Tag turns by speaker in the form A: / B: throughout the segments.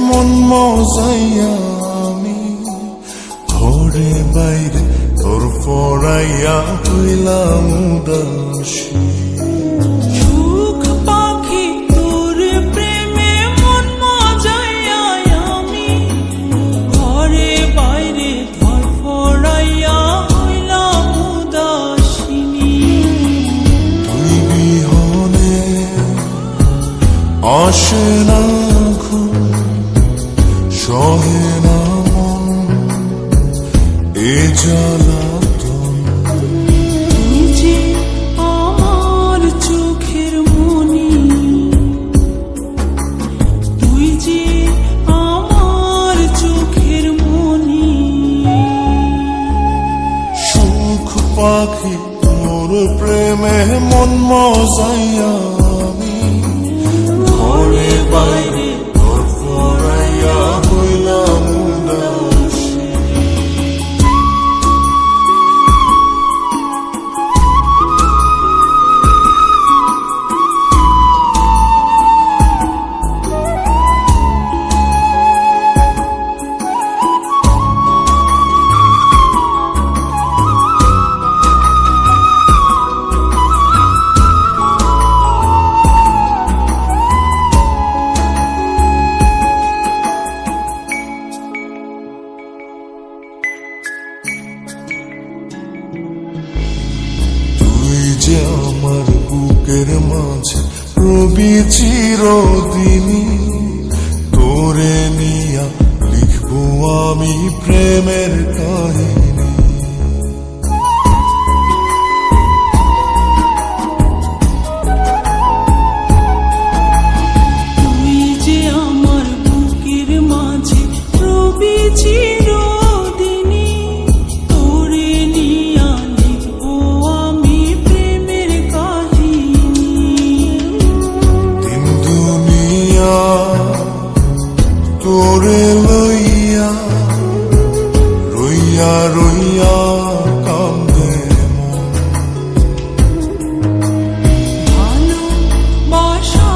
A: মন মজাইয়া আমি ঘরে বাইরে তোর পড়াইয়া হইলাম উদাসী।
B: সুখ পাখি তোর প্রেমে মন মজাইয়া আমি ঘরে বাইরে তোর পড়াইয়া হইলাম উদাসিনী।
A: তুই বিহনে আসে না ঘুম, সহে না মন এ জ্বালাতন।
B: তুই যে আমার চোখের মনি, তুই যে আমার চোখের মনি।
A: সুখ পাখি তোর প্রেমে মন মজাইয়া আমি ঘরে বাইরে তোর পড়াইয়া হইলাম উদাসী। তুই যে আমার বুকের মাঝে রবি চিরদিনই, তোরে নিয়া লিখবো আমি প্রেমের কাহিনী।
B: তুই যে আমার বুকের মাঝে রবি চিরদিনই, তোরে নিয়া লিখবো আমি প্রেমের কাহিনী।
A: দিন দুনিয়া তোরে লইয়া রইয়া রইয়া কান্দে মন।
B: ভালোবাসা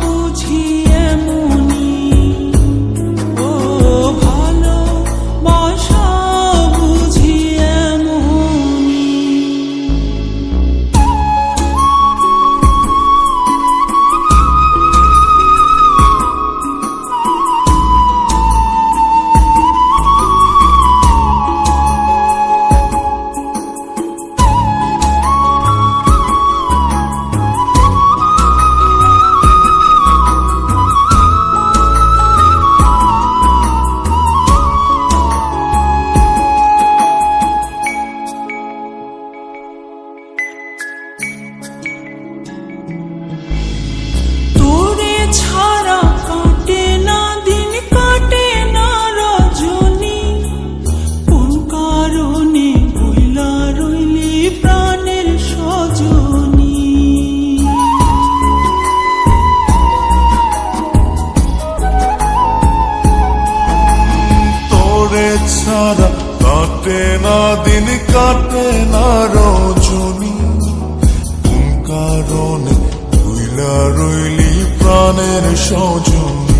B: বুঝি এমনি, ও ভালোবাসা বুঝি এমনি। তোরে ছাড়া কাটে না দিন, কাটে না রজনী। কোন কারণে বইলা রইলি প্রাণের সজনী।
A: তোরে ছাড়া কাটে না দিন, কাটে না রজনী। কোন কারণে ভুইলা রইলি প্রাণের সজনী।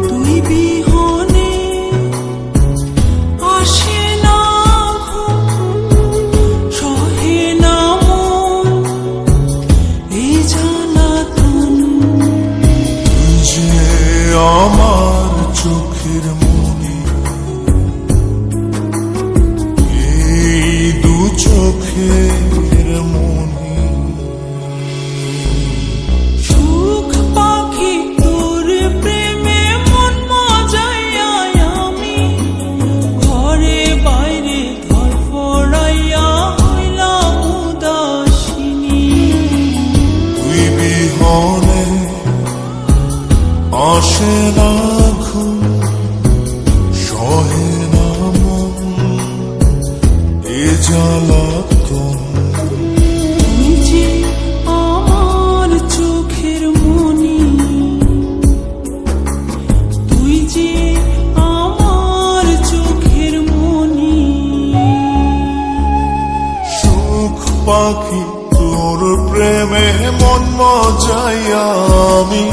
B: তুই বিহনে আসে না ঘুম, সহে না মন এই জ্বালাতন।
A: তুই যে আমার চোখের মনি, এই দু চোখের মনি।
B: সুখ পাখি তোর প্রেমে মন মজাইয়া আমি ঘরে বাইরে ধর পড়াইয়া হইলাম উদাসিনী।
A: তুই বিহনে আসে না ঘুম, সহে না মন এ জ্বালাতন।
B: তুই যে আমার চোখের মনি, তুই যে আমার চোখের মনি।
A: সুখ পাখি তোর প্রেমে মন মজাইয়া আমি